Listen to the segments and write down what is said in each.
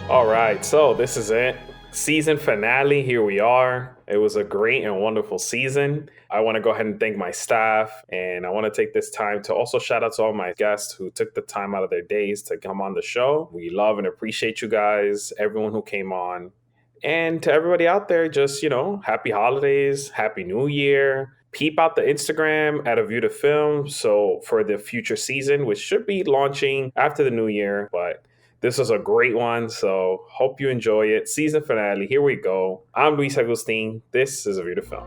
All right, so this is it. Season finale. Here we are. It was a great and wonderful season. I want to go ahead and thank my staff, and I want to take this time to also shout out to all my guests who took the time out of their days to come on the show. We love and appreciate you guys, everyone who came on. And to everybody out there, just, happy holidays, happy new year. Peep out the Instagram at A View to Film. So for the future season, which should be launching after the new year, but this was a great one, so hope you enjoy it. Season finale, here we go. I'm Luis Agustin. This is A View to Film.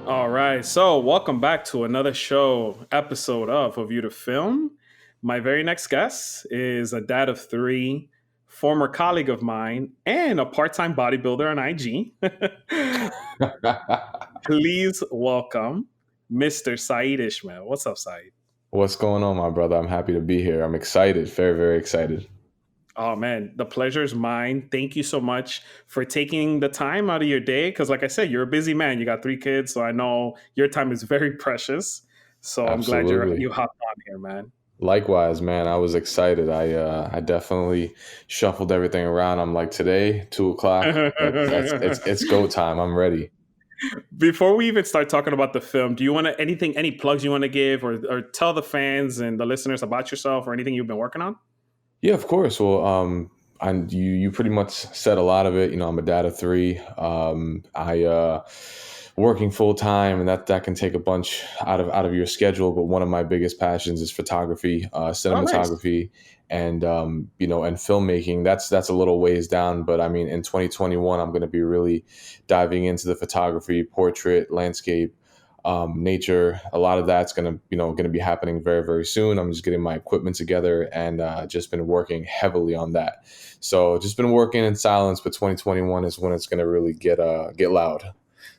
All right, so welcome back to another episode of A View to Film. My very next guest is a dad of three, former colleague of mine, and a part-time bodybuilder on IG. Please welcome Mr. Sayeed Ishmael. What's up, Sayeed? What's going on, my brother? I'm happy to be here. I'm excited, very, very excited. Oh, man, the pleasure is mine. Thank you so much for taking the time out of your day. Because like I said, you're a busy man. You got 3 kids, so I know your time is very precious. So Absolutely. I'm glad you hopped on here, man. Likewise, man. I was excited. I definitely shuffled everything around. I'm like, today, 2:00. It's go time. I'm ready. Before we even start talking about the film, do you want to any plugs you want to give or tell the fans and the listeners about yourself or anything you've been working on? Yeah, of course. Well, you pretty much said a lot of it. I'm a dad of 3. I working full time, and that can take a bunch out of your schedule. But one of my biggest passions is photography, cinematography, and and filmmaking. That's a little ways down, but I mean, in 2021, I'm going to be really diving into the photography, portrait, landscape, nature. A lot of that's going to be happening very, very soon. I'm just getting my equipment together and just been working heavily on that. So just been working in silence, but 2021 is when it's going to really get loud.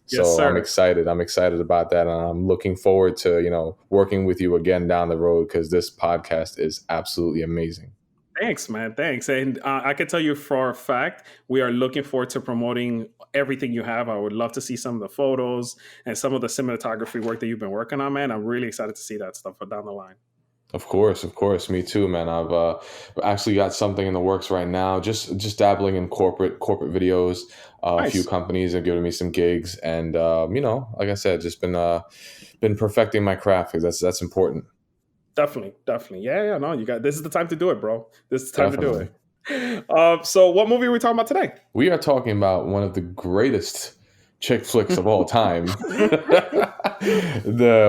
So Yes, sir. I'm excited. I'm excited about that. And I'm looking forward to, working with you again down the road, because this podcast is absolutely amazing. Thanks, man. Thanks. And I can tell you for a fact, we are looking forward to promoting everything you have. I would love to see some of the photos and some of the cinematography work that you've been working on, man. I'm really excited to see that stuff down the line. Of course. Me too, man. I've actually got something in the works right now, just dabbling in corporate videos. Nice. A few companies are giving me some gigs, and like I said, just been perfecting my craft, because that's important. Definitely. Yeah. No, this is the time to do it, bro. This is the time Definitely. to do it. So what movie are we talking about today? We are talking about one of the greatest chick flicks of all time.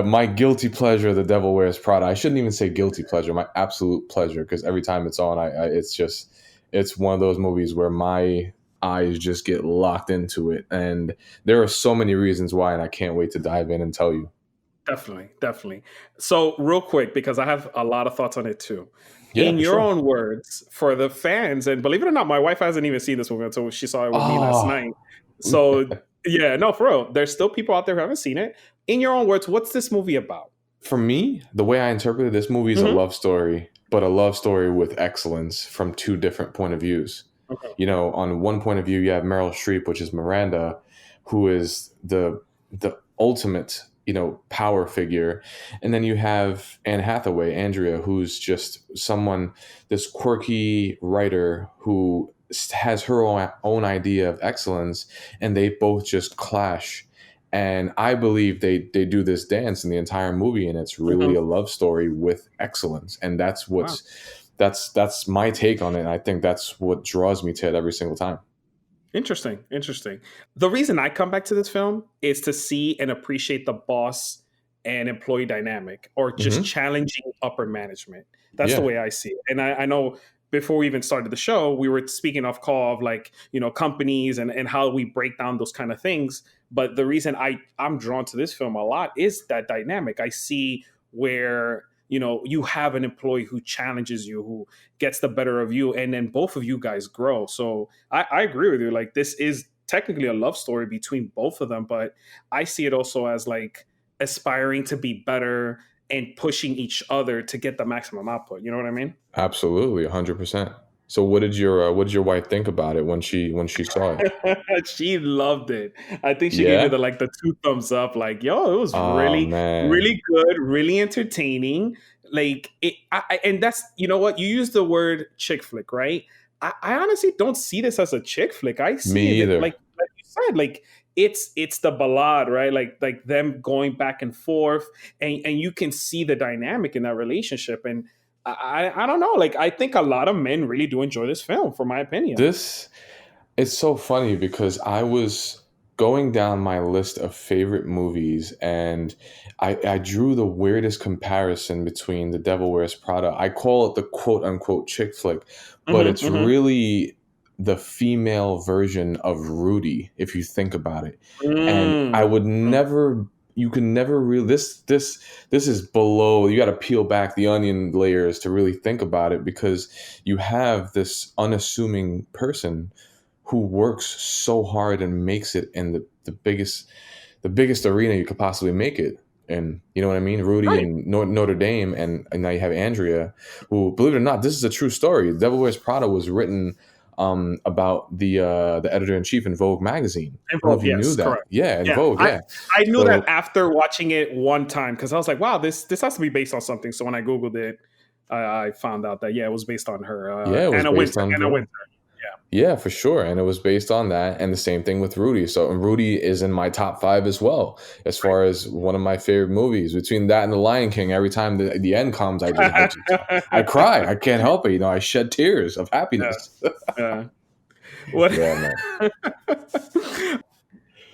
My guilty pleasure, The Devil Wears Prada. I shouldn't even say guilty pleasure, my absolute pleasure, because every time it's on, it's one of those movies where my eyes just get locked into it. And there are so many reasons why, and I can't wait to dive in and tell you. Definitely. So real quick, because I have a lot of thoughts on it too. Yeah, In your sure. own words, for the fans, and believe it or not, my wife hasn't even seen this movie until she saw it with me last night. So yeah, no, for real. There's still people out there who haven't seen it. In your own words, what's this movie about? For me, the way I interpreted this movie is a love story, but a love story with excellence from 2 different point of views. Okay. On one point of view, you have Meryl Streep, which is Miranda, who is the ultimate, power figure. And then you have Anne Hathaway, Andrea, who's just this quirky writer who has her own idea of excellence, and they both just clash. And I believe they do this dance in the entire movie, and it's really a love story with excellence. And that's that's my take on it. And I think that's what draws me to it every single time. Interesting. The reason I come back to this film is to see and appreciate the boss and employee dynamic, or just challenging upper management. That's the way I see it. And I know before we even started the show, we were speaking off call of companies and how we break down those kind of things. But the reason I'm drawn to this film a lot is that dynamic. I see where you have an employee who challenges you, who gets the better of you, and then both of you guys grow. So I agree with you. Like, this is technically a love story between both of them, but I see it also as like aspiring to be better and pushing each other to get the maximum output. You know what I mean? Absolutely, 100%. So what did your wife think about it when she saw it? She loved it. I think she gave it Yeah. the two thumbs up. Like, yo, it was Oh really, man, really good, really entertaining. Like it, and that's, you know what, you use the word chick flick, right? I honestly don't see this as a chick flick. I me see it either. like you said, like it's the ballad, right? Like them going back and forth, and you can see the dynamic in that relationship. And I don't know. Like, I think a lot of men really do enjoy this film, for my opinion. This It's so funny because I was going down my list of favorite movies and I drew the weirdest comparison between The Devil Wears Prada. I call it the quote unquote chick flick, but Hmm. it's Hmm. really the female version of Rudy, if you think about it. And I Mm. would never you can never really this is below, you got to peel back the onion layers to really think about it, because you have this unassuming person who works so hard and makes it in the biggest arena you could possibly make it. And you know what I mean? Rudy Right. and Notre Dame, and now you have Andrea, who, believe it or not, this is a true story. Devil Wears Prada was written about the editor in chief in Vogue magazine. In I don't know Vogue, if you knew yes, that. correct. Yeah, in Yeah, Vogue. Yeah. I knew that So after watching it one time, because I was like, wow, this has to be based on something. So when I googled it, I found out that, yeah, it was based on her, yeah, it was Anna based Winter. on Anna Vogue. Winter. Yeah, for sure. And it was based on that. And the same thing with Rudy. So, and Rudy is in my top five as well, as far as one of my favorite movies. Between that and The Lion King, every time the end comes, I Yeah. cry. I can't help it. I shed tears of Yeah. happiness. Yeah. What? Yeah, man.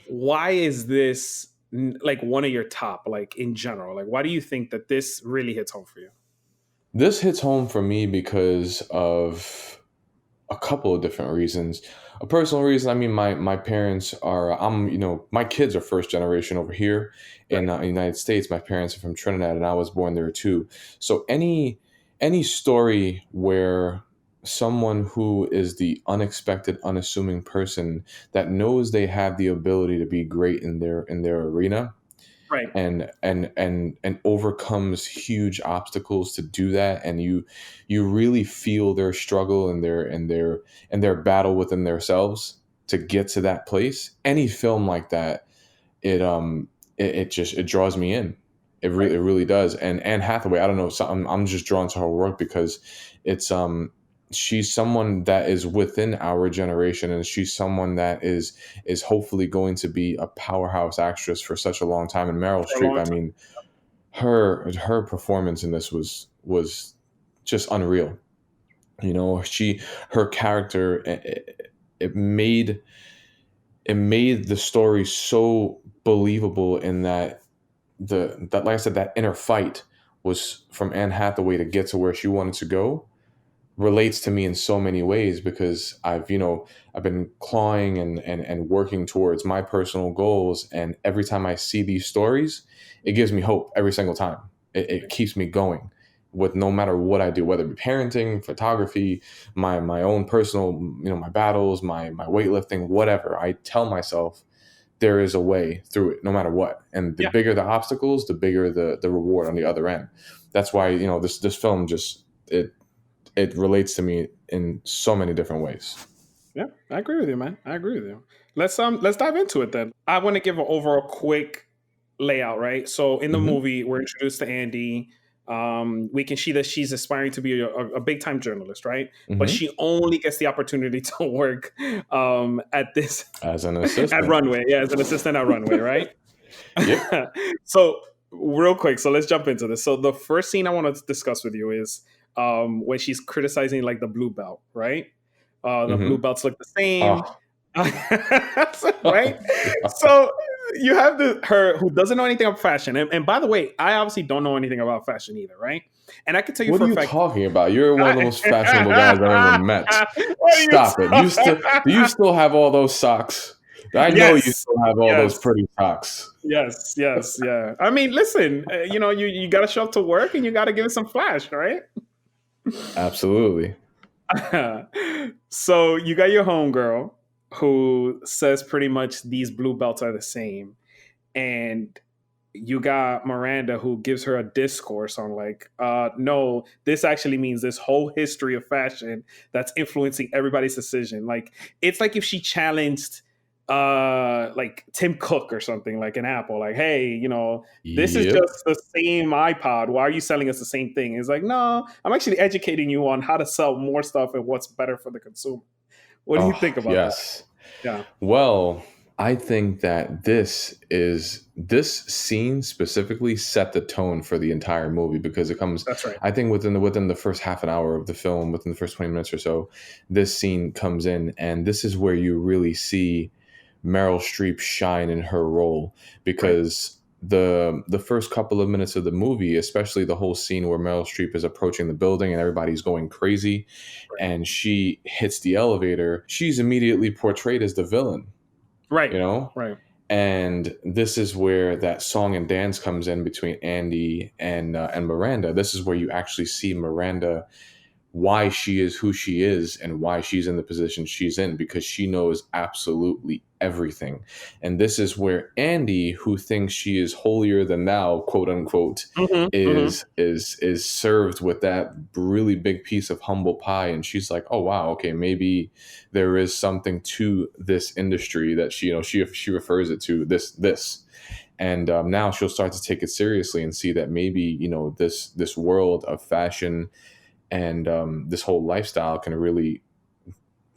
Why is this like one of your top, like, in general? Like, why do you think that this really hits home for you? This hits home for me because of a couple of different reasons. A personal reason, I mean, my parents are, my kids are first generation over here in Right. the United States. My parents are from Trinidad, and I was born there too. So any story where someone who is the unexpected, unassuming person that knows they have the ability to be great in their arena, Right. and overcomes huge obstacles to do that, and you really feel their struggle and their battle within themselves to get to that place. Any film like that, it draws me in. It Right. really does. And Anne Hathaway, I don't know, so I'm just drawn to her work because it's she's someone that is within our generation, and she's someone that is hopefully going to be a powerhouse actress for such a long time. And Meryl For a Streep, long I time. mean, her performance in this was just unreal. Her character, it made it made the story so believable, in that that like I said, that inner fight was from Anne Hathaway to get to where she wanted to go, relates to me in so many ways, because I've been clawing and working towards my personal goals, and every time I see these stories, it gives me hope every single time. It keeps me going with, no matter what I do, whether it be parenting, photography, my own personal, my battles, my weightlifting, whatever. I tell myself there is a way through it, no matter what. And the Yeah. bigger the obstacles, the bigger the reward on the other end. That's why this film just it relates to me in so many different ways. Yeah, I agree with you, man. I agree with you. Let's dive into it then. I want to give an overall quick layout, right? So in the Hmm. movie, we're introduced to Andy. We can see that she's aspiring to be a big time journalist, right? But Hmm. she only gets the opportunity to work at this As an at assistant. Runway, yeah, as an assistant at Runway, right? Yep. So real quick, so let's jump into this. So the first scene I want to discuss with you is when she's criticizing like the blue belt, right? The blue Hmm. belts look the same, Oh, right? oh my God. So you have her who doesn't know anything about fashion, and by the way, I obviously don't know anything about fashion either, right? And I can tell you What are for a you fact. talking about? You're one of the most fashionable guys I've ever met. What are you Stop it. Do you still have all those socks? I know you Yes, still have all those yes, pretty socks. yes. Yeah. I mean, listen, you got to show up to work and you got to give it some flash, right? Absolutely. So you got your homegirl who says pretty much these blue belts are the same, and you got Miranda who gives her a discourse on like, no, this actually means this whole history of fashion that's influencing everybody's decision. Like, it's like if she challenged like Tim Cook or something, like an Apple, like, hey, this is Yep. just the same iPod. Why are you selling us the same thing? It's like, no, I'm actually educating you on how to sell more stuff and what's better for the consumer. What do you Oh, think about that? yes. Yeah, Well, I think that this scene specifically set the tone for the entire movie because it comes, that's right. I think within the first half an hour of the film, within the first 20 minutes or so, this scene comes in, and this is where you really see Meryl Streep shine in her role, Right. because the first couple of minutes of the movie, especially the whole scene where Meryl Streep is approaching the building and everybody's going crazy, Right. and she hits the elevator, she's immediately portrayed as the villain, Right. you know? Right. And this is where that song and dance comes in between Andy and Miranda. This is where you actually see Miranda, why she is who she is and why she's in the position she's in, because she knows absolutely everything. And this is where Andy, who thinks she is holier than thou, quote unquote, Hmm. Hmm. is served with that really big piece of humble pie, and she's like, oh wow, okay, maybe there is something to this industry that she refers it to this. And now she'll start to take it seriously and see that maybe this world of fashion and this whole lifestyle can really,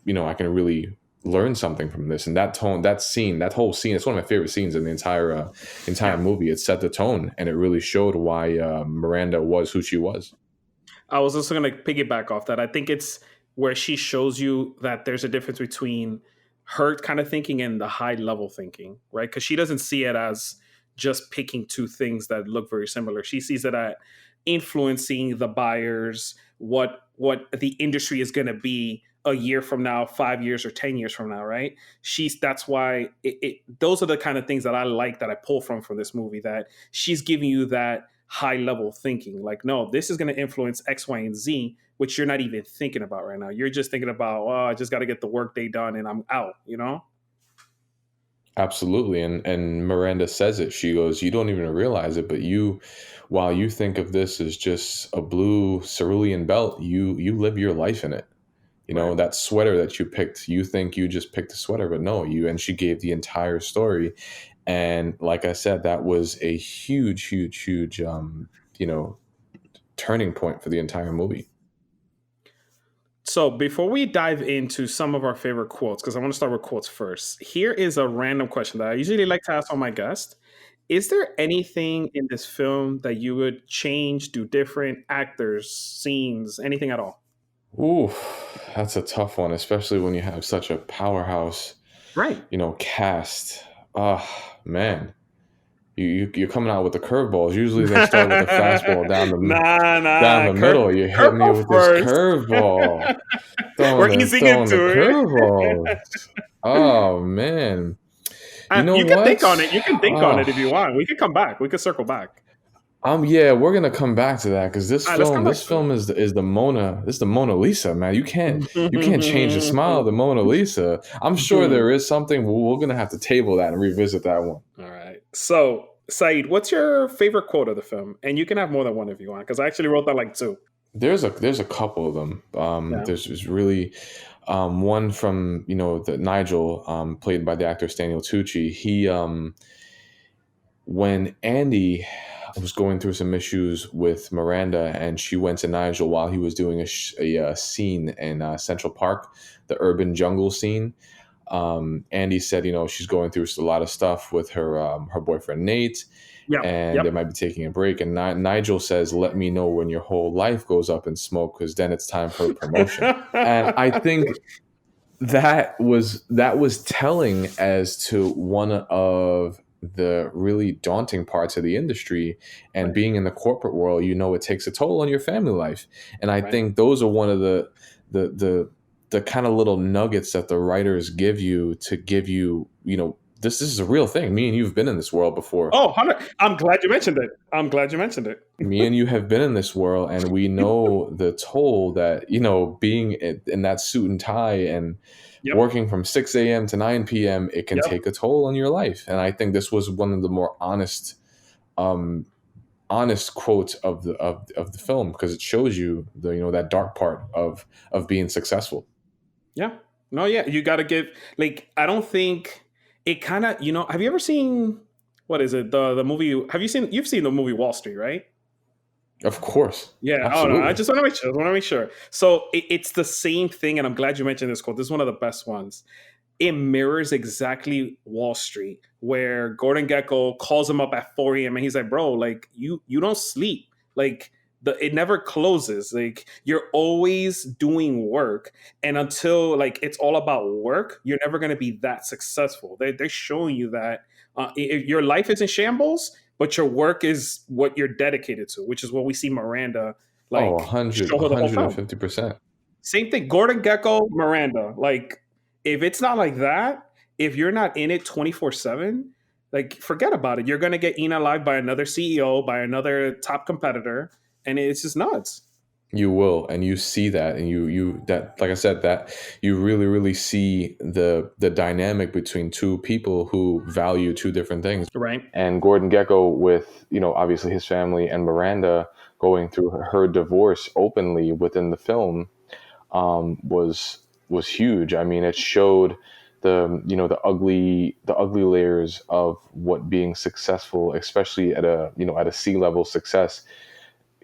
I can really learn something from this. And that tone, that scene, that whole scene, it's one of my favorite scenes in the entire Yeah. movie. It set the tone, and it really showed why Miranda was who she was. I was also going to piggyback off that. I think it's where she shows you that there's a difference between her kind of thinking and the high level thinking, right? Because she doesn't see it as just picking two things that look very similar. She sees it at influencing the buyers, what the industry is going to be a year from now, 5 years or 10 years from now, right? That's why those are the kind of things that I like, that I pull from this movie. That she's giving you that high level thinking, like, no, this is going to influence X, Y, and Z, which you're not even thinking about right now. You're just thinking about, oh, I just got to get the workday done and I'm out. Absolutely. And Miranda says it. She goes, you don't even realize it, but while you think of this as just a blue cerulean belt, you live your life in it. Right. That sweater that you picked, you think you just picked a sweater, but no, and she gave the entire story. And like I said, that was a huge, turning point for the entire movie. So before we dive into some of our favorite quotes, because I want to start with quotes first, here is a random question that I usually like to ask all my guests. Is there anything in this film that you would change, do different, actors, scenes, anything at all? Ooh, that's a tough one, especially when you have such a powerhouse, Right. cast. Ah, man. You're coming out with the curveballs. Usually they start with a fastball down Nah. the middle. You hit me Curveball with this first. curveball, We're easing throwing the into it. curveballs. Oh man, you know You can think on what? it. You can think on it if you Oh, want. We could come back. We could circle back. yeah, we're gonna come back to that because this All right, let's come film, back this to film is the Mona, this is the Mona Lisa, man. You can't change the smile of the Mona Lisa. I'm sure there it. is something. We're gonna have to table that and revisit that one. All right. So, Saeed, what's your favorite quote of the film? And you can have more than one if you want, because I actually wrote down like two. There's a couple of them. Yeah. There's really one from the Nigel, played by the actor Stanley Tucci. He When Andy was going through some issues with Miranda, and she went to Nigel while he was doing a scene in Central Park, the urban jungle scene. Andy said, she's going through a lot of stuff with her boyfriend Nate, Yep. and they Yep. might be taking a break. And Nigel says, "Let me know when your whole life goes up in smoke, because then it's time for a promotion." And I think that was telling as to one of the really daunting parts of the industry, and Right. being in the corporate world, it takes a toll on your family life. And I Right. think those are one of the the kind of little nuggets that the writers give you to give you, this is a real thing. Me and you've been in this world before. Oh, 100. I'm glad you mentioned it. I'm glad you mentioned it. Me and you have been in this world, and we know the toll that, being in that suit and tie and Yep. working from 6 a.m. to 9 p.m., it can Yep. take a toll on your life. And I think this was one of the more honest quotes of the film, because it shows you that dark part of being successful. Yeah. No, yeah. You got to give, like, I don't think it kind of, have you ever seen, what is it? The movie, you've seen the movie Wall Street, right? Of course. Yeah. Absolutely. Oh, no, I just want to make sure. So it's the same thing. And I'm glad you mentioned this quote. This is one of the best ones. It mirrors exactly Wall Street, where Gordon Gekko calls him up at 4 a.m. and he's like, bro, like you don't sleep. Like it never closes. Like you're always doing work. And until like it's all about work, you're never going to be that successful. They're showing you that if your life is in shambles, but your work is what you're dedicated to, which is what we see Miranda like 150%. Same thing. Gordon Gekko, Miranda. Like if it's not like that, if you're not in it 24/7, like forget about it. You're going to get eaten alive by another CEO, by another top competitor, and it's just nuts. You will, and you see that, and you that, like I said, that you really, really see the dynamic between two people who value two different things. Right. And Gordon Gekko with, obviously his family, and Miranda going through her divorce openly within the film was huge. I mean, it showed the ugly layers of what being successful, especially at a C-level success,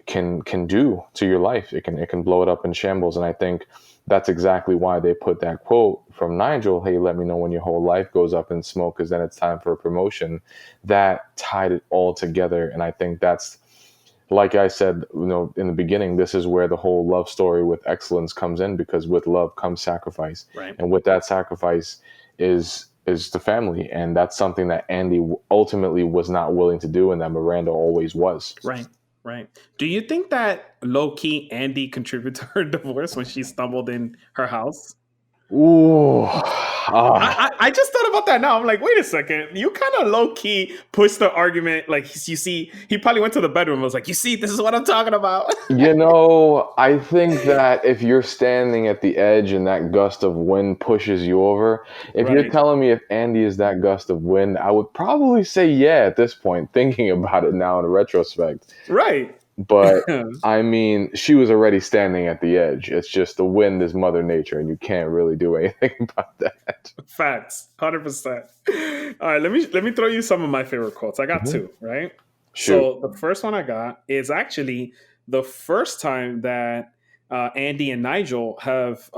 can do to your life. It can blow it up in shambles. And I think that's exactly why they put that quote from Nigel, "Hey, let me know when your whole life goes up in smoke, because then it's time for a promotion." That tied it all together. And I think that's, like I said, in the beginning, this is where the whole love story with excellence comes in, because with love comes sacrifice. Right. And with that sacrifice is the family. And that's something that Andy ultimately was not willing to do, and that Miranda always was. Right. Right. Do you think that low-key Andy contributed to her divorce when she stumbled in her house? Ooh. I just thought about that now. I'm like, wait a second. You kind of low-key pushed the argument. Like, you see, he probably went to the bedroom and was like, you see, this is what I'm talking about. I think that if you're standing at the edge and that gust of wind pushes you over, if you're telling me if Andy is that gust of wind, I would probably say yeah at this point, thinking about it now in retrospect. Right. But I mean, she was already standing at the edge. It's just the wind is Mother Nature, and you can't really do anything about that. Facts, 100%. All right, let me throw you some of my favorite quotes. I got two, right? Shoot. So the first one I got is actually the first time that Andy and Nigel have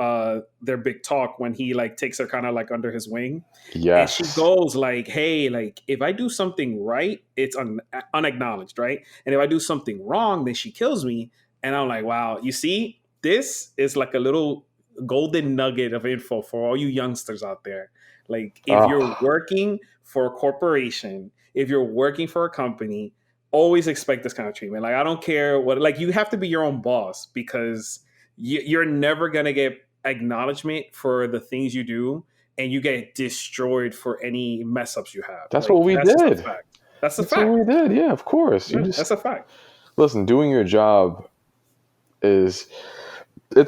their big talk, when he like takes her kind of like under his wing. Yes. And she goes like, hey, like if I do something right, it's unacknowledged, right? And if I do something wrong, then she kills me. And I'm like, wow, you see, this is like a little golden nugget of info for all you youngsters out there. Like if you're working for a corporation, if you're working for a company, always expect this kind of treatment. Like, I don't care what, like, you have to be your own boss, because you're never going to get acknowledgement for the things you do, and you get destroyed for any mess ups you have. That's like, what we did. That's a fact. That's what we did. Yeah, of course. That's a fact. Listen, doing your job it's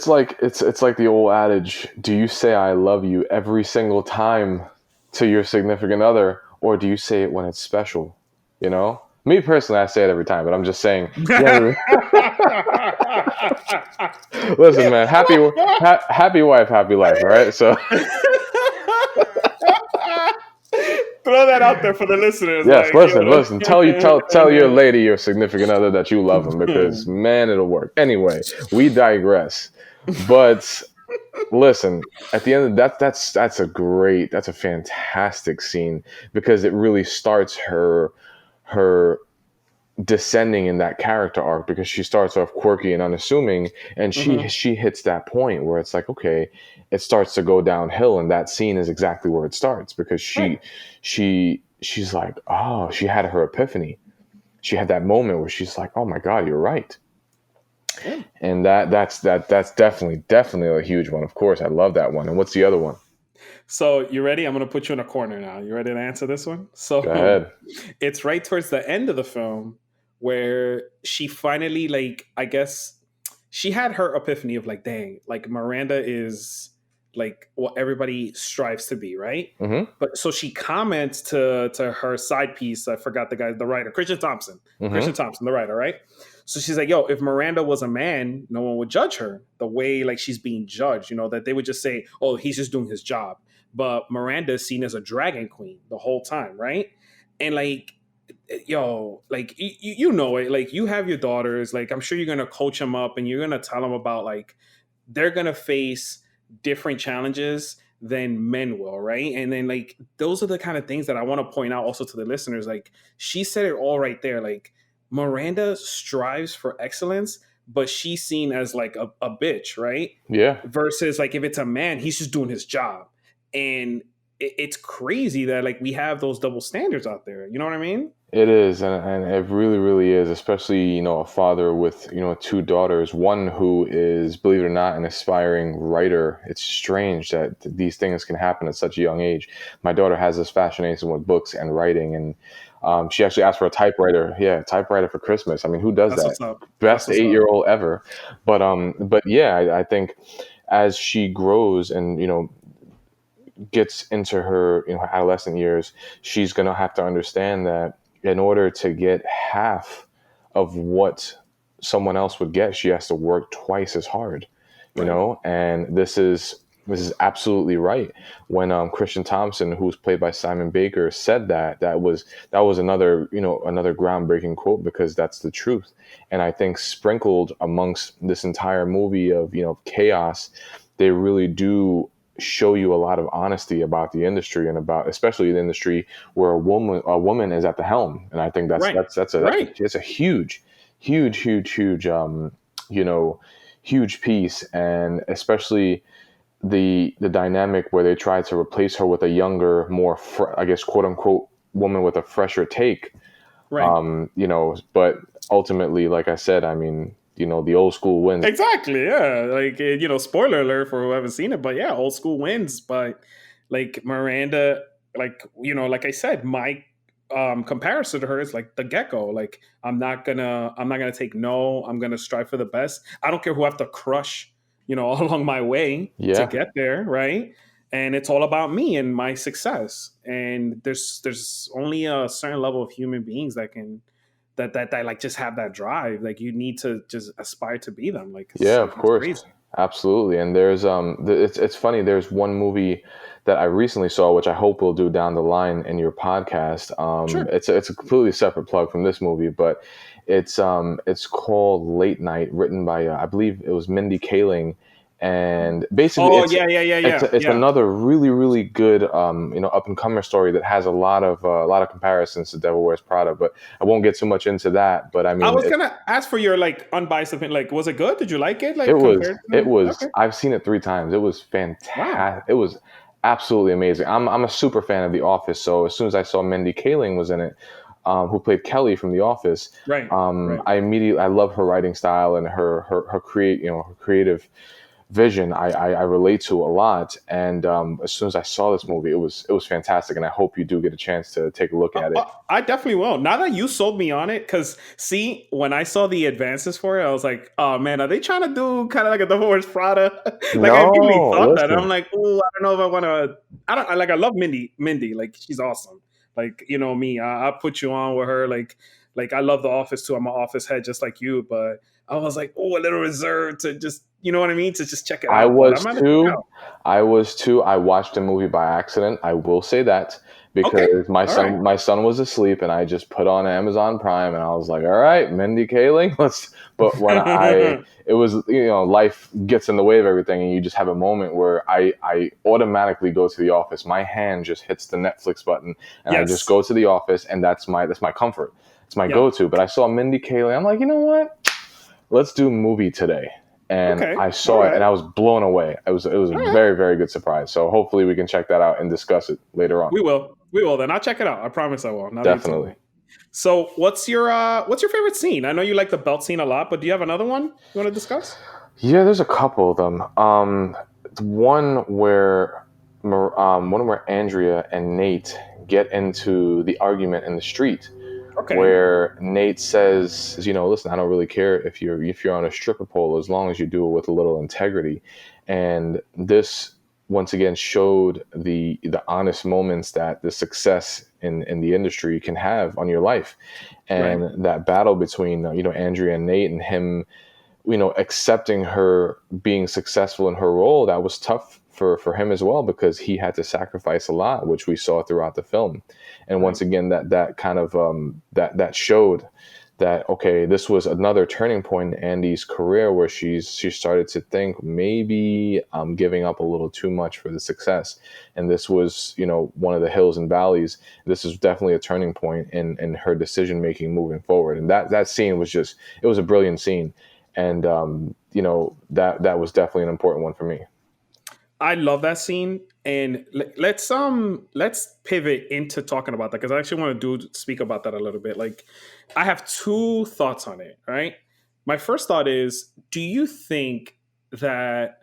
like the old adage, do you say I love you every single time to your significant other, or do you say it when it's special? Me personally, I say it every time, but I'm just saying. Yeah, listen, man, happy wife, happy life, all right? So throw that out there for the listeners. Yes, like, listen. Tell your lady, your significant other, that you love them, because man, it'll work. Anyway, we digress. But listen, at the end of that's a fantastic scene, because it really starts her descending in that character arc, because she starts off quirky and unassuming, and she hits that point where it's like, okay, it starts to go downhill, and that scene is exactly where it starts, because she's like, oh, she had her epiphany. She had that moment where she's like, oh my God, you're right. Yeah. And that's definitely a huge one. Of course, I love that one. And what's the other one? So you ready? I'm going to put you in a corner now. You ready to answer this one? Go So ahead. it's right towards the end of the film where she finally, like, I guess she had her epiphany of like, dang, like Miranda is like what everybody strives to be, right? Mm-hmm. But so she comments to her side piece. I forgot the guy, the writer, Mm-hmm. Christian Thompson, the writer, right? So she's like, yo, if Miranda was a man, no one would judge her the way like she's being judged. You know, that they would just say, oh, he's just doing his job. But Miranda is seen as a dragon queen the whole time, right? And like, yo, like you know it. Like you have your daughters. Like I'm sure you're gonna coach them up, and you're gonna tell them about like they're gonna face different challenges than men will, right? And then like those are the kind of things that I want to point out also to the listeners. Like she said it all right there. Like Miranda strives for excellence, but she's seen as like a bitch, right? Yeah. Versus like if it's a man, he's just doing his job. And it's crazy that like we have those double standards out there. You know what I mean? It is, and it really, really is, especially, a father with, two daughters, one who is, believe it or not, an aspiring writer. It's strange that these things can happen at such a young age. My daughter has this fascination with books and writing, and she actually asked for a typewriter. Yeah, typewriter for Christmas. I mean, who does That's that? what's up. That's Best what's up. 8-year-old ever. But yeah, I think as she grows and, gets into her, her adolescent years, she's going to have to understand that in order to get half of what someone else would get, she has to work twice as hard, Right. and this is absolutely right. When Christian Thompson, who's played by Simon Baker, said that was another another groundbreaking quote, because that's the truth. And I think sprinkled amongst this entire movie of chaos, they really do show you a lot of honesty about the industry, and about especially the industry where a woman is at the helm. And I think Right. that's a huge huge piece. And especially the dynamic where they try to replace her with a younger, more I guess, quote unquote, woman with a fresher take. Right. But ultimately, like I said, I mean, the old school wins. Exactly. Yeah. Like, spoiler alert for who haven't seen it, but yeah, old school wins. But like Miranda, like, like I said, my comparison to her is like the gecko. Like, I'm not gonna take no. I'm gonna strive for the best. I don't care who I have to crush, all along my way to Yeah. get there, right? And it's all about me and my success. And there's only a certain level of human beings that can that like just have that drive. Like you need to just aspire to be them. Like Yeah, like of it's course. crazy. Absolutely. And there's it's funny, there's one movie that I recently saw, which I hope we'll do down the line in your podcast. Sure. It's a completely separate plug from this movie, but it's called Late Night, written by I believe it was Mindy Kaling. And basically, Oh yeah. it's another really, really good up and comer story that has a lot of comparisons to Devil Wears Prada. But I won't get too much into that. But I I mean, was gonna ask for your like unbiased opinion. Like, was it good? Did you like it? it Like was compared it to was okay. I've seen it 3 times. It was Wow. fantastic. It was absolutely amazing. I'm a super fan of The Office, so as soon as I saw Mindy Kaling was in it, who played Kelly from The Office, Right. Right. I love her writing style and her creative vision. I relate to a lot. And as soon as I saw this movie, it was fantastic. And I hope you do get a chance to take a look at it. I definitely will. Now that you sold me on it, because see, when I saw the advances for it, I was like, "Oh man, are they trying to do kind of like a Devil Wears Prada?" Like I really No, thought that. And listen. I'm like, "Oh, I don't know if I want to." I like. I love Mindy. Mindy, like she's awesome. Like me, I put you on with her. Like I love The Office too. I'm an Office head just like you, but I was like, oh, a little reserved to just, you know what I mean, to just check it I out. But I'm was gonna check it too. out. I was too. I watched the movie by accident. I will say that, Okay, because all right. my son was asleep, and I just put on Amazon Prime, and I was like, all right, Mindy Kaling, let's. But when it was, life gets in the way of everything, and you just have a moment where I automatically go to The Office. My hand just hits the Netflix button, and I just Yes. go to The Office, and that's my comfort. It's my Yeah. go-to. But I saw Mindy Kaling. I'm like, you know what? Let's do a movie today. And Okay. I saw All it, and right. I was blown away. It was a All right. very, very good surprise. So hopefully we can check that out and discuss it later on. We will. We will. Then I'll check it out. I promise I will. Now that you told Definitely. me. So what's your favorite scene? I know you like the belt scene a lot, but do you have another one you want to discuss? Yeah, there's a couple of them. One where one where Andrea and Nate get into the argument in the street, Okay. where Nate says, listen, I don't really care if you're on a stripper pole as long as you do it with a little integrity. And this once again showed the honest moments that the success in the industry can have on your life. Right. And that battle between Andrea and Nate, and him accepting her being successful in her role, that was tough for him as well, because he had to sacrifice a lot, which we saw throughout the film. And Right. once again, that kind of that showed that, okay, this was another turning point in Andy's career, where she started to think, maybe I'm giving up a little too much for the success. And this was, one of the hills and valleys. This is definitely a turning point in her decision making moving forward. And that scene was just, it was a brilliant scene. And that was definitely an important one for me. I love that scene, and let's pivot into talking about that, because I actually want to speak about that a little bit. Like, I have two thoughts on it. Right, my first thought is, do you think that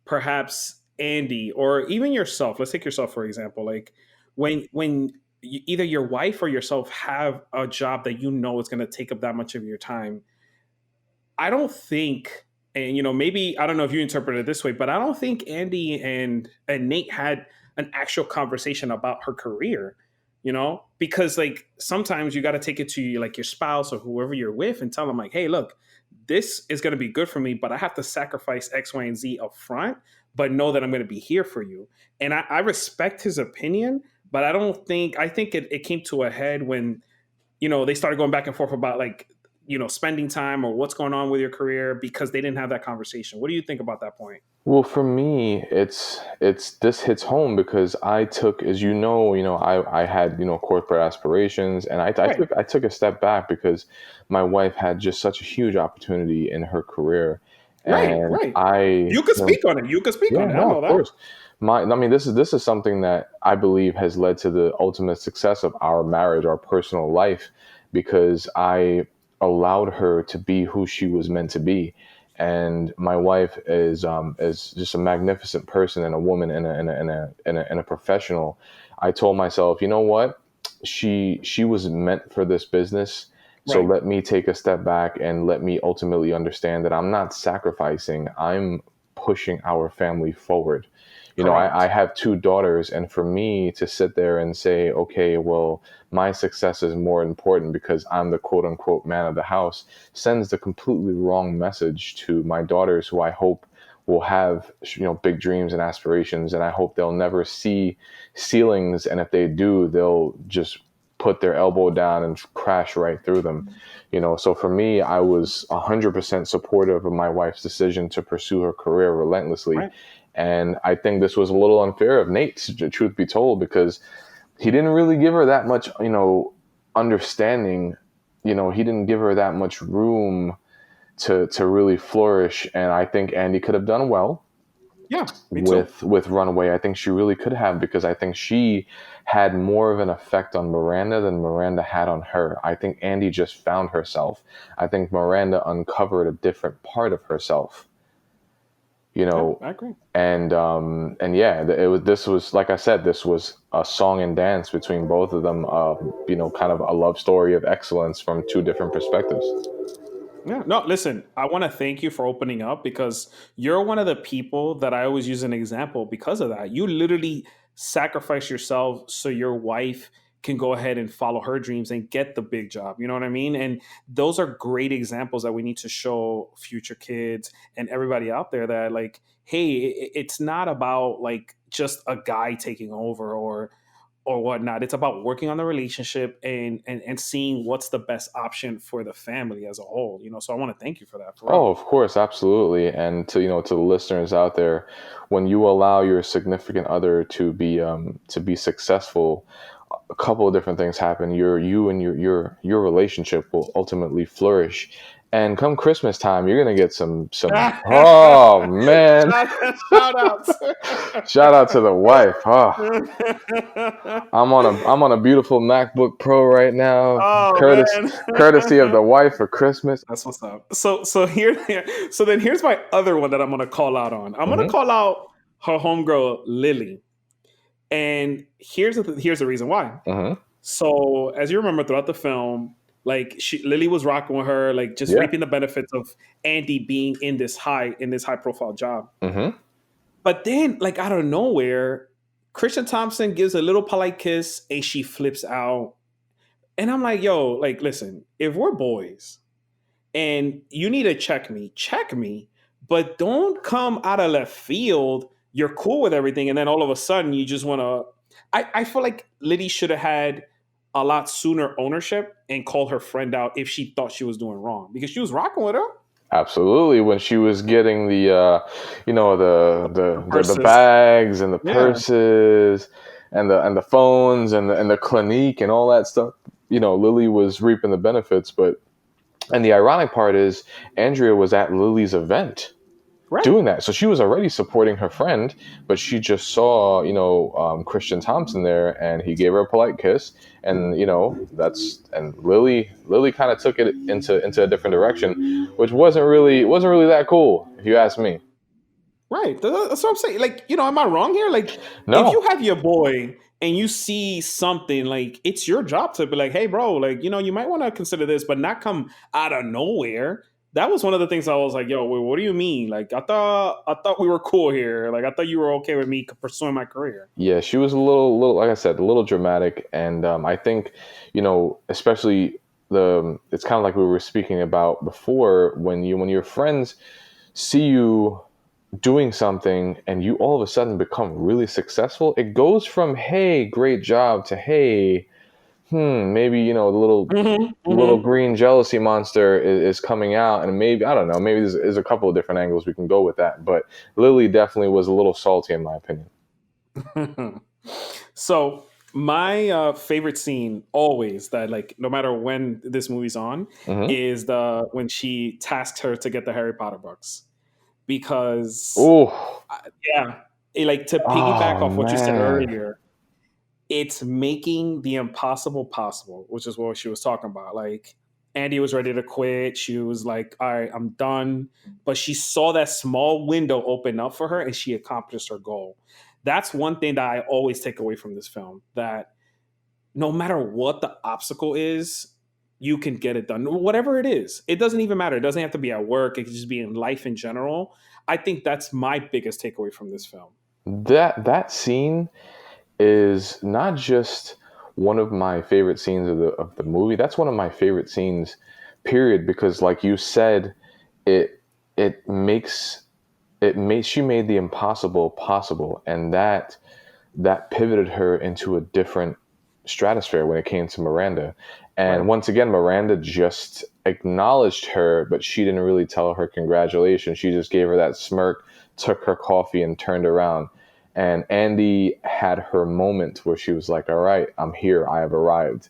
perhaps Andy, or even yourself, let's take yourself for example, like when either your wife or yourself have a job that you know is going to take up that much of your time, I don't think, and maybe I don't know if you interpret it this way, but I don't think Andy and Nate had an actual conversation about her career. Because like sometimes you got to take it to like your spouse or whoever you're with and tell them like, hey, look, this is going to be good for me, but I have to sacrifice X, Y, and Z up front, but know that I'm going to be here for you. And I respect his opinion, but I think it came to a head when they started going back and forth about like spending time or what's going on with your career, because they didn't have that conversation. What do you think about that point? Well, for me, it's this hits home because I took, as I had corporate aspirations, and Right. I took a step back because my wife had just such a huge opportunity in her career, Right. and Right. I, You could speak on it. You could speak yeah, on it. I no, know of that. course. I mean, this is something that I believe has led to the ultimate success of our marriage, our personal life, because I allowed her to be who she was meant to be. And my wife is just a magnificent person, and a woman, and a professional. I told myself, you know what, she was meant for this business. So Right. let me take a step back and let me ultimately understand that I'm not sacrificing. I'm pushing our family forward. I Correct. have two daughters, and for me to sit there and say, okay, well, my success is more important because I'm the quote unquote man of the house, sends the completely wrong message to my daughters, who I hope will have, big dreams and aspirations. And I hope they'll never see ceilings. And if they do, they'll just put their elbow down and crash right through them. So for me, I was 100% supportive of my wife's decision to pursue her career relentlessly. Right. And I think this was a little unfair of Nate, truth be told, because he didn't really give her that much, understanding. He didn't give her that much room to really flourish. And I think Andy could have done well Yeah. Me too. with Runaway. I think she really could have, because I think she had more of an effect on Miranda than Miranda had on her. I think Andy just found herself. I think Miranda uncovered a different part of herself. You Yeah. know, I agree. and yeah, this was, like I said, this was a song and dance between both of them. Kind of a love story of excellence from two different perspectives. Yeah. No, listen, I want to thank you for opening up, because you're one of the people that I always use an example because of that. You literally sacrifice yourself so your wife can go ahead and follow her dreams and get the big job. You know what I mean? And those are great examples that we need to show future kids and everybody out there, that like, hey, it's not about like just a guy taking over or whatnot. It's about working on the relationship and seeing what's the best option for the family as a whole. So I want to thank you for that, for Oh, real. of course, absolutely. And to the listeners out there, when you allow your significant other to be successful, a couple of different things happen. You and your relationship will ultimately flourish. And come Christmas time, you're gonna get some. Oh man! Shout outs. Shout out to the wife. Oh, I'm on a beautiful MacBook Pro right now, Oh man. courtesy of the wife for Christmas. That's what's up. So then here's my other one that I'm gonna call out on. I'm gonna Mm-hmm. call out her homegirl Lily, and here's the reason why. Mm-hmm. So as you remember throughout the film, like Lily was rocking with her, like just Yeah. reaping the benefits of Andy being in this high profile job. Mm-hmm. But then, like out of nowhere, Christian Thompson gives a little polite kiss and she flips out. And I'm like, yo, like, listen, if we're boys and you need to check me, but don't come out of left field. You're cool with everything. And then all of a sudden you just want to. I feel like Liddy should have had a lot sooner ownership and called her friend out if she thought she was doing wrong because she was rocking with her. Absolutely. When she was getting the, the Purses. bags and the Yeah. purses and the phones and the Clinique and all that stuff, Lily was reaping the benefits. And the ironic part is Andrea was at Lily's event Right. doing that. So she was already supporting her friend, but she just saw, Christian Thompson there and he gave her a polite kiss. And, and Lily kind of took it into a different direction, which wasn't really that cool, if you ask me. Right. That's what I'm saying. Like, am I wrong here? Like, No. if you have your boy and you see something, like, it's your job to be like, hey, bro, like, you might want to consider this, but not come out of nowhere. That was one of the things I was like, yo, what do you mean? Like, I thought we were cool here. Like, I thought you were okay with me pursuing my career. Yeah, she was a little, like I said, a little dramatic. And I think, especially it's kind of like we were speaking about before, when your friends see you doing something and you all of a sudden become really successful, it goes from, hey, great job, to, hey, maybe, the little green jealousy monster is coming out, and maybe, I don't know, maybe there's a couple of different angles we can go with that, but Lily definitely was a little salty in my opinion. So my favorite scene always, that like no matter when this movie's on, Mm-hmm. is when she tasked her to get the Harry Potter books. Because Oh, like to piggyback off what you said man. earlier, it's making the impossible possible, which is what she was talking about. Like, Andy was ready to quit. She was like, all right, I'm done. But she saw that small window open up for her and she accomplished her goal. That's one thing that I always take away from this film, that no matter what the obstacle is, you can get it done. Whatever it is, it doesn't even matter. It doesn't have to be at work. It can just be in life in general. I think that's my biggest takeaway from this film. That scene is not just one of my favorite scenes of the movie. That's one of my favorite scenes, period. Because, like you said, she made the impossible possible, and that pivoted her into a different stratosphere when it came to Miranda. And Right. once again, Miranda just acknowledged her, but she didn't really tell her congratulations. She just gave her that smirk, took her coffee, and turned around. And Andy had her moment where she was like, "All right, I'm here. I have arrived."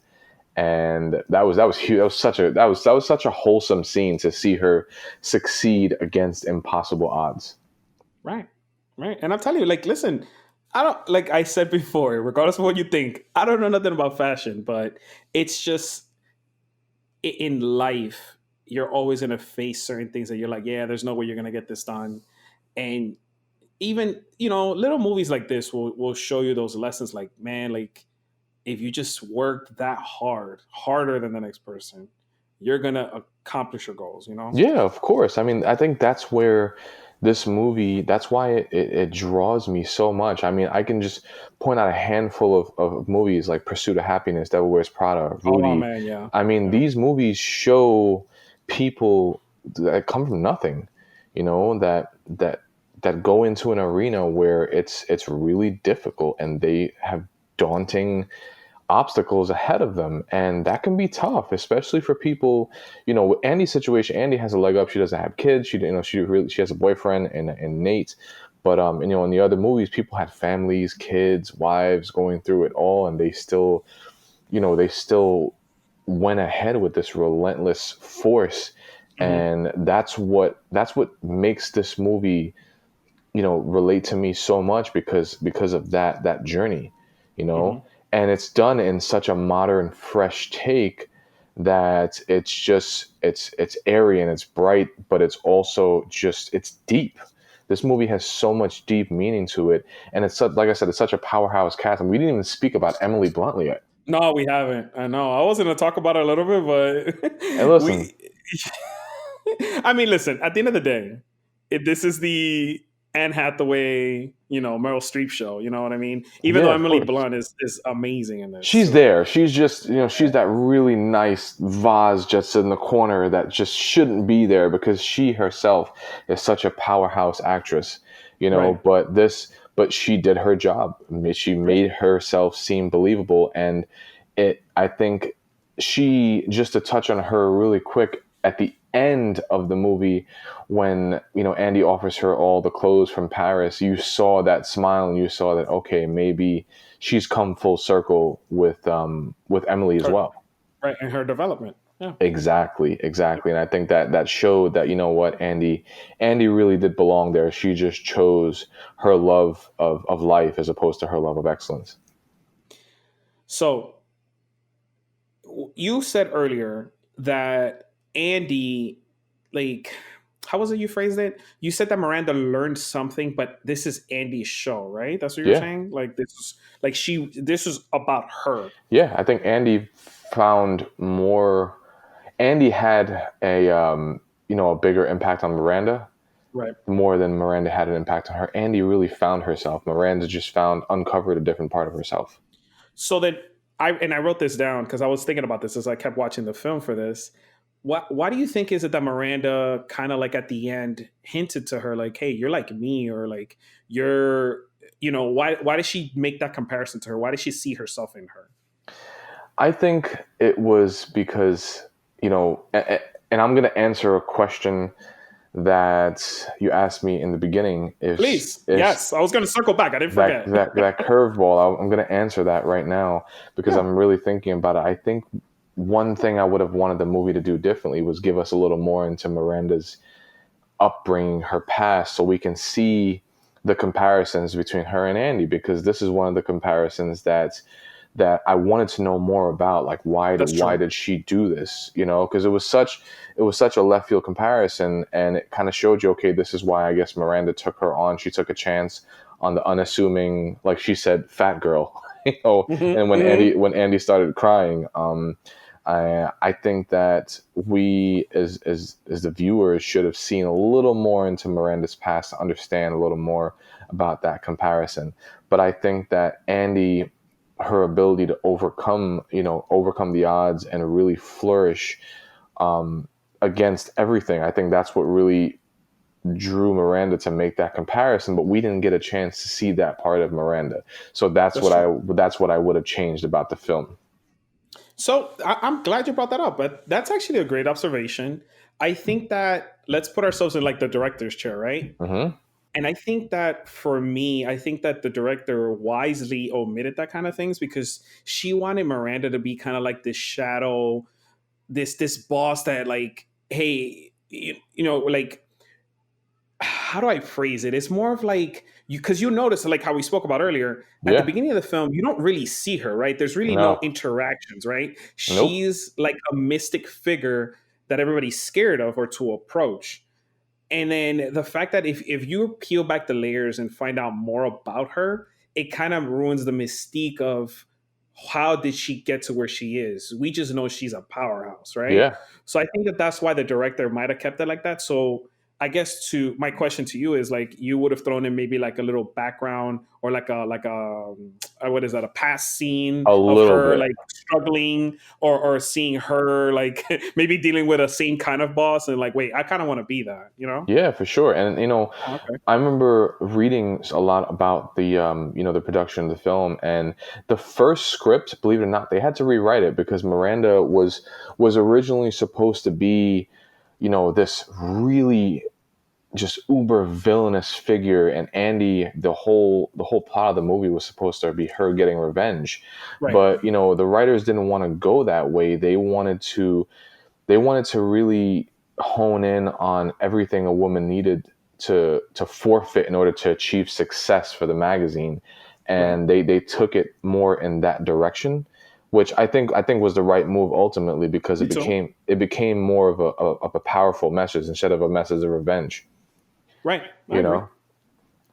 And that was huge. That was such a wholesome scene to see her succeed against impossible odds. Right. And I'm telling you, like, listen, I don't, like I said before, regardless of what you think, I don't know nothing about fashion, but it's just in life, you're always going to face certain things that you're like, yeah, there's no way you're going to get this done. And even, little movies like this will show you those lessons. Like, man, like, if you just work that harder than the next person, you're going to accomplish your goals, Yeah, of course. I mean, I think that's where this movie, that's why it draws me so much. I mean, I can just point out a handful of movies like Pursuit of Happiness, Devil Wears Prada, Rudy. Oh, man, yeah. I mean, these movies show people that come from nothing, that go into an arena where it's really difficult and they have daunting obstacles ahead of them, and that can be tough, especially for people. With Andy's situation, Andy has a leg up. She doesn't have kids. She has a boyfriend and Nate, but in the other movies, people had families, kids, wives, going through it all, and they still went ahead with this relentless force. Mhm. and that's what makes this movie, relate to me so much, because of that journey, you know. Mhm. And it's done in such a modern, fresh take that it's airy and it's bright, but it's also just it's deep. This movie has so much deep meaning to it, and like I said, it's such a powerhouse cast. And we didn't even speak about Emily Blunt yet. No, we haven't. I know. I was going to talk about it a little bit, but And listen, we. I mean, listen. At the end of the day, this is the Anne Hathaway, Meryl Streep show. You know what I mean? Even yeah, though of Emily course. Blunt is amazing in this. She's So there. She's just, she's that really nice vase just in the corner that just shouldn't be there, because she herself is such a powerhouse actress, right, but she did her job. She right. made herself seem believable. And I think just to touch on her really quick, at the end of the movie, when, Andy offers her all the clothes from Paris, you saw that smile and you saw that, okay, maybe she's come full circle with Emily as Her, well. right, and her development. Yeah. Exactly. And I think that showed that, what, Andy really did belong there. She just chose her love of life as opposed to her love of excellence. So you said earlier that Andy, like, how was it you phrased it? You said that Miranda learned something, but this is Andy's show, right? That's what you're Yeah. saying. Like this is this is about her. Yeah. I think Andy found more. Andy had a bigger impact on Miranda, Right. more than Miranda had an impact on her. Andy really found herself. Miranda just uncovered a different part of herself. So then I wrote this down because I was thinking about this as I kept watching the film for this. Why do you think is it that Miranda kind of like at the end hinted to her like, hey, you're like me, or like you're, why did she make that comparison to her? Why did she see herself in her? I think it was because, and I'm going to answer a question that you asked me in the beginning. Please. If Yes. I was going to circle back. I didn't that forget. that curveball, I'm going to answer that right now, because Yeah. I'm really thinking about it. I think one thing I would have wanted the movie to do differently was give us a little more into Miranda's upbringing, her past, so we can see the comparisons between her and Andy, because this is one of the comparisons that I wanted to know more about. Like, That's why true. did she do this? Because it was such a left field comparison, and it kind of showed you, okay, this is why I guess Miranda took her on. She took a chance on the unassuming, like she said, fat girl. Hmm. And when Hmm. Andy started crying, I think that we as the viewers should have seen a little more into Miranda's past to understand a little more about that comparison. But I think that Andy, her ability to overcome the odds and really flourish against everything, I think that's what really drew Miranda to make that comparison. But we didn't get a chance to see that part of Miranda, so that's That's what true. I would have changed about the film. So I'm glad you brought that up, but that's actually a great observation. I think that let's put ourselves in like the director's chair, right? Hmm. And I think that for me, I think that the director wisely omitted that kind of things because she wanted Miranda to be kind of like this shadow, this boss that like, hey, like how do I phrase it? It's more of like you because you notice like how we spoke about earlier at the Yeah. beginning of the film, you don't really see her, right? There's really no No. interactions, right? Nope. She's like a mystic figure that everybody's scared of or to approach. And then the fact that if you peel back the layers and find out more about her, it kind of ruins the mystique of how did she get to where she is. We just know she's a powerhouse, right? Yeah. So I think that that's why the director might have kept it like that. So I guess to my question to you is like you would have thrown in maybe like a little background or like a what is that, a past scene A of little her bit. like struggling or seeing her like maybe dealing with a same kind of boss and like wait, I kind of want to be that, you know? Yeah, for sure. And Okay. I remember reading a lot about the production of the film, and the first script, believe it or not, they had to rewrite it because Miranda was originally supposed to be, this really just uber villainous figure, and Andy, the whole plot of the movie was supposed to be her getting revenge. Right. But, the writers didn't want to go that way. They wanted to really hone in on everything a woman needed to forfeit in order to achieve success for the magazine, Right. and they took it more in that direction, which I think was the right move ultimately, because Me too. it became more of a powerful message instead of a message of revenge. Right. I You agree. know,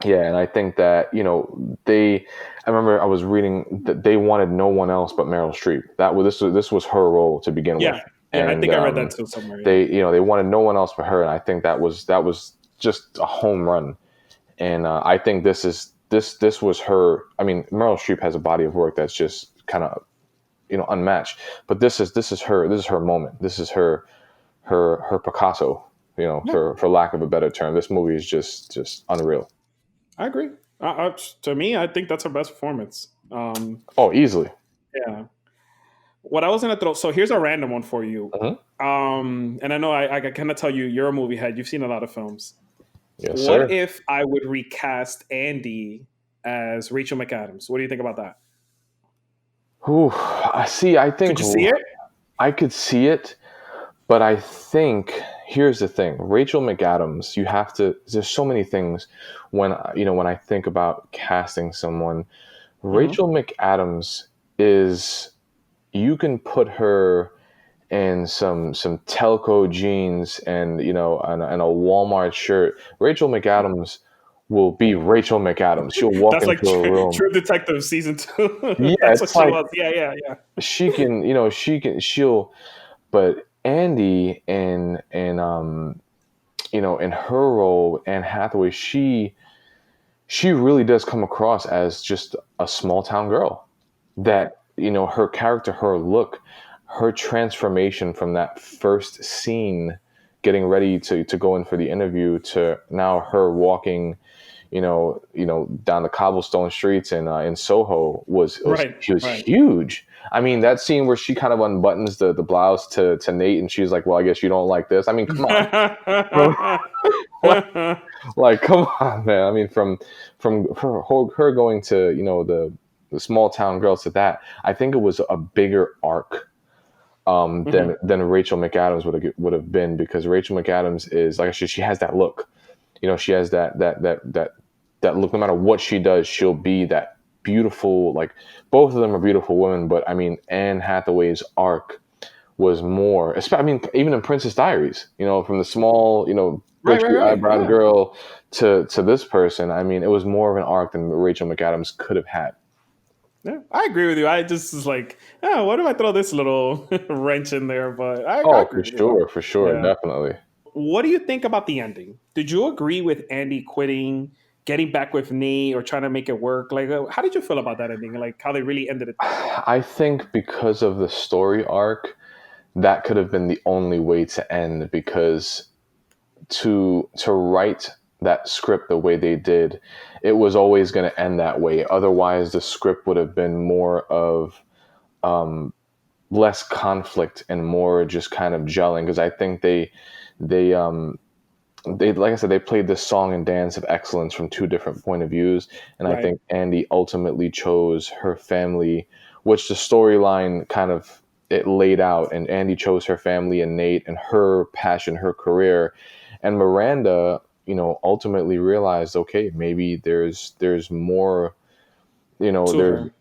yeah, and I think that I remember I was reading that they wanted no one else but Meryl Streep. This was her role to begin with, Yeah. Yeah. I and think I read that too somewhere. Yeah. they wanted no one else but her, and I think that was just a home run. And I think this was her. I mean, Meryl Streep has a body of work that's just kind of unmatched, but this is her moment. This is her Picasso. Yeah. For lack of a better term, this movie is just unreal. I agree. To me, I think that's her best performance. Oh, easily. Yeah. What I was gonna throw. So here's a random one for you. Mhm. And I know I kind of tell you you're a movie head. You've seen a lot of films. Yes, What sir. if I would recast Andy as Rachel McAdams? What do you think about that? Ooh, I see. I Could think you see it? I could see it, but I think here's the thing: Rachel McAdams. You have to. There's so many things when I think about casting someone. Hmm. Rachel McAdams is. You can put her in some Telco jeans and a Walmart shirt. Rachel McAdams will be Rachel McAdams. She'll walk That's like into a room. True Detective season two. Yeah, That's what it's she like was. Yeah, yeah, yeah. she'll. But Andy in her role, Anne Hathaway, she really does come across as just a small town girl. Right. That her character, her look, her transformation from that first scene, getting ready to go in for the interview, to now her walking, down the cobblestone streets in Soho, was Right. she was Right. huge. I mean, that scene where she kind of unbuttons the blouse to Nate, and she's like, "Well, I guess you don't like this." I mean, come on. Like, come on, man. I mean, from her going to the small town girls to that, I think it was a bigger arc Mhm. than Rachel McAdams would have been, because Rachel McAdams is, like I said, she has that look. She has that look. No matter what she does, she'll be that beautiful. Like, both of them are beautiful women, but I mean, Anne Hathaway's arc was more. I mean, even in Princess Diaries, from the small, Right. Right. butchy Right. eyebrow Yeah. girl to this person. I mean, it was more of an arc than Rachel McAdams could have had. Yeah. I agree with you. I just was like, oh, what if I throw this little wrench in there? But I Oh, agree with you. for sure, Yeah. definitely. What do you think about the ending? Did you agree with Andy quitting, getting back with Nate, or trying to make it work? Like, how did you feel about that ending? Like, how they really ended it there? I think because of the story arc, that could have been the only way to end, because to write that script the way they did, it was always going to end that way. Otherwise, the script would have been more of less conflict and more just kind of gelling. Because I think they like I said, they played this song and dance of excellence from two different point of views, and I Right. think Andy ultimately chose her family, which the storyline kind of it laid out, and Andy chose her family and Nate and her passion, her career, and Miranda, ultimately realized, okay, maybe there's more, To there's her.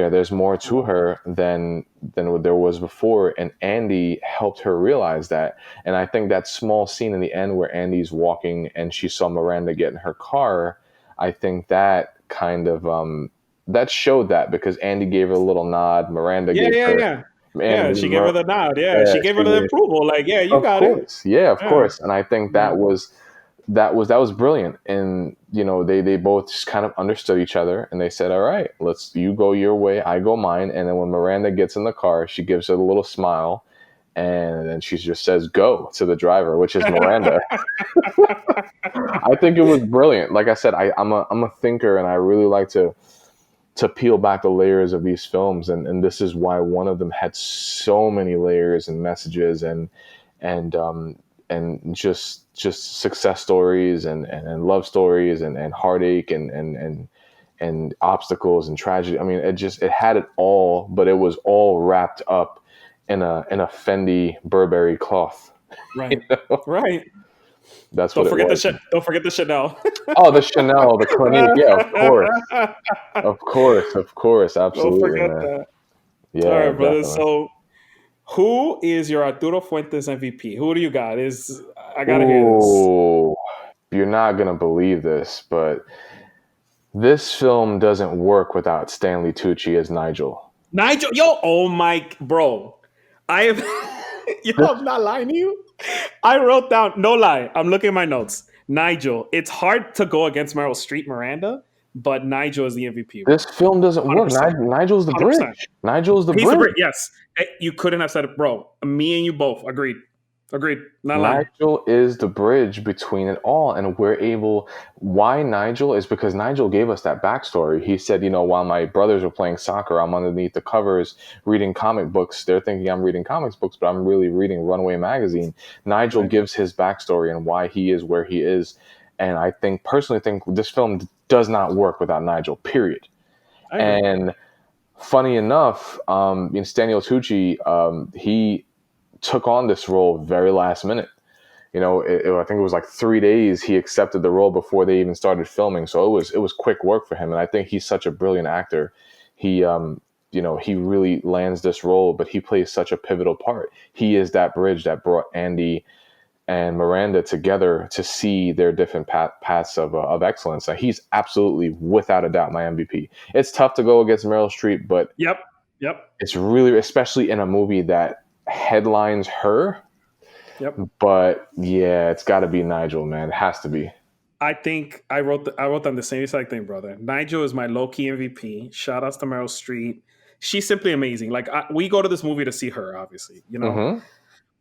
there's more to her than what there was before, and Andy helped her realize that. And I think that small scene in the end where Andy's walking and she saw Miranda get in her car, I think that kind of that showed that, because Andy gave her a little nod, Miranda Yeah, gave yeah, her yeah. and Yeah, she gave her the nod. Yeah, yeah, she gave her she the gave, approval. Like, yeah, you of got it. course, yeah, of Yeah. course. And I think Yeah. that was brilliant. And they both just kind of understood each other, and they said, all right, you go your way, I go mine. And then when Miranda gets in the car, she gives her a little smile, and then she just says go to the driver, which is Miranda. I think it was brilliant. Like I said, I'm a thinker, and I really like to peel back the layers of these films, and this is why one of them had so many layers and messages, and just success stories, and love stories, and heartache, and obstacles and tragedy. I mean, it had it all, but it was all wrapped up in a Fendi Burberry cloth. Right. Right. That's what it was. Don't forget the Chanel. Oh, the Chanel, the Clinique. Yeah, of course. Of course. Don't Absolutely, forget man. that. All Yeah, right, brother. definitely. So, who is your Arturo Fuentes MVP? Who do you got? I gotta hear this. Ooh, you're not going to believe this, but this film doesn't work without Stanley Tucci as Nigel. Nigel, yo, oh my, bro, I am, yo, This, I'm not lying to you. I wrote down, no lie, I'm looking at my notes. Nigel, it's hard to go against Meryl Streep, Miranda, but Nigel is the MVP, bro. this film doesn't work. 100%. Nigel's the 100%. bridge. Nigel's the He's the bridge. great, yes. You couldn't have said it, bro. Me and you both agreed. Agreed. Not lying. Nigel is the bridge between it all. And we're able, why Nigel is because Nigel gave us that backstory. He said, while my brothers were playing soccer, I'm underneath the covers reading comic books. They're thinking I'm reading comics books, but I'm really reading Runaway magazine. Nigel gives his backstory and why he is where he is. And I personally think this film does not work without Nigel, period. And funny enough, Stanley Tucci, he took on this role very last minute. I think it was like 3 days he accepted the role before they even started filming. So it was quick work for him. And I think he's such a brilliant actor. He he really lands this role, but he plays such a pivotal part. He is that bridge that brought Andy and Miranda together to see their different paths of excellence. And he's absolutely, without a doubt, my MVP. It's tough to go against Meryl Streep, but Yep. it's really, especially in a movie that headlines her. Yep. But yeah, it's got to be Nigel, man. It has to be. I think I wrote down the same exact thing, brother. Nigel is my low-key MVP. Shout outs to Meryl Streep. She's simply amazing. Like we go to this movie to see her, obviously, Mm-hmm.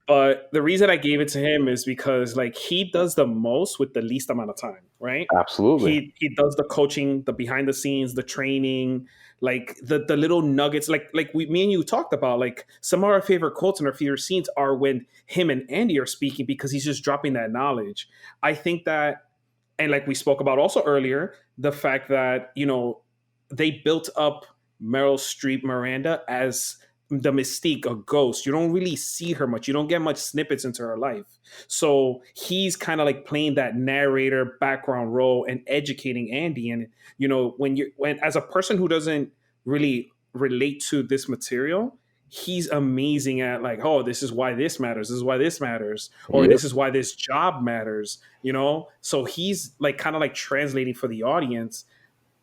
But the reason I gave it to him is because like he does the most with the least amount of time, right? Absolutely. He does the coaching, the behind the scenes, the training, like the little nuggets, like me and you talked about. Like some of our favorite quotes and our favorite scenes are when him and Andy are speaking because he's just dropping that knowledge. I think that, and like we spoke about also earlier, the fact that they built up Meryl Streep Miranda as the mystique, a ghost. You don't really see her much. You don't get much snippets into her life. So he's kind of like playing that narrator background role and educating Andy. And when as a person who doesn't really relate to this material, he's amazing at like, oh, this is why this matters. This is why this matters, or Yep. this is why this job matters. So he's like kind of like translating for the audience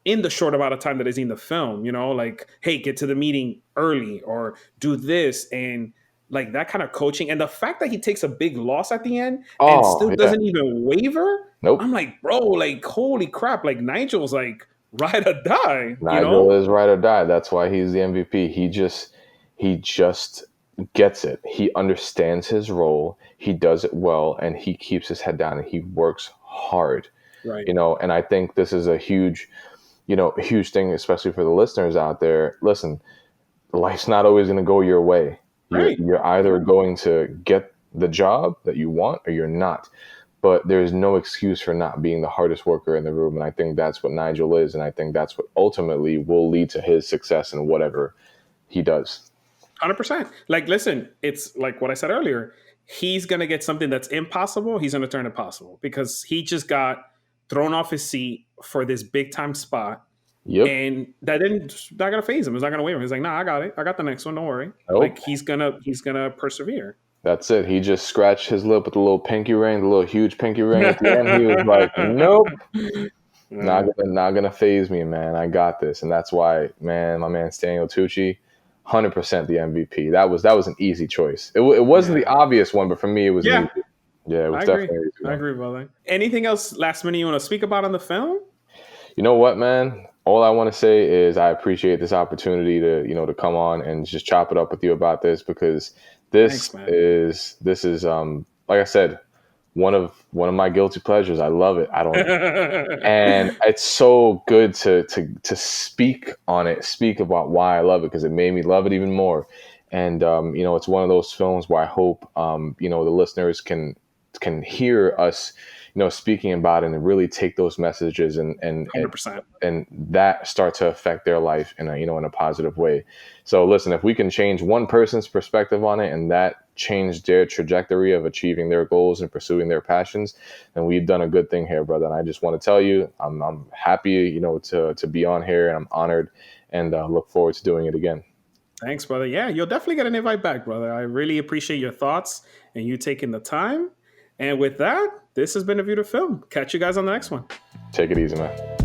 in the short amount of time that is in the film, like, hey, get to the meeting early or do this, and like that kind of coaching. And the fact that he takes a big loss at the end and still doesn't even waver. Nope. I'm like, bro, like, holy crap. Like Nigel's like ride or die. Nigel is ride or die. That's why he's the MVP. He just gets it. He understands his role. He does it well, and he keeps his head down and he works hard. Right. And I think this is a huge thing, especially for the listeners out there. Listen, life's not always going to go your way. Right. You're either going to get the job that you want or you're not. But there's no excuse for not being the hardest worker in the room. And I think that's what Nigel is. And I think that's what ultimately will lead to his success in whatever he does. 100%. Like, listen, it's like what I said earlier. He's going to get something that's impossible. He's going to turn it possible because he just got thrown off his seat for this big time spot. Yep. And not gonna phase him. It's not gonna waive him. He's like, nah, I got it. I got the next one. Don't worry. Nope. Like he's gonna persevere. That's it. He just scratched his lip with the little pinky ring, the little huge pinky ring at the end. He was like, nope. Not gonna phase me, man. I got this. And that's why, man, my man Stanley Tucci, 100% the MVP. That was an easy choice. It wasn't the obvious one, but for me it was easy. Yeah, it was definitely easy. I agree, brother. Anything else last minute you want to speak about on the film? You know what, man? All I want to say is I appreciate this opportunity to come on and just chop it up with you about this because this is like I said, one of my guilty pleasures. I love it. I don't and it's so good to speak on it, speak about why I love it because it made me love it even more. And it's one of those films where I hope the listeners can hear us speaking about it and really take those messages and 100%. and that start to affect their life in a in a positive way. So listen, if we can change one person's perspective on it and that changed their trajectory of achieving their goals and pursuing their passions, then we've done a good thing here, brother. And I just want to tell you, I'm happy, you know, to be on here, and I'm honored, and look forward to doing it again. Thanks, brother. Yeah, you'll definitely get an invite back, brother. I really appreciate your thoughts and you taking the time. And with that, this has been A View to Film. Catch you guys on the next one. Take it easy, man.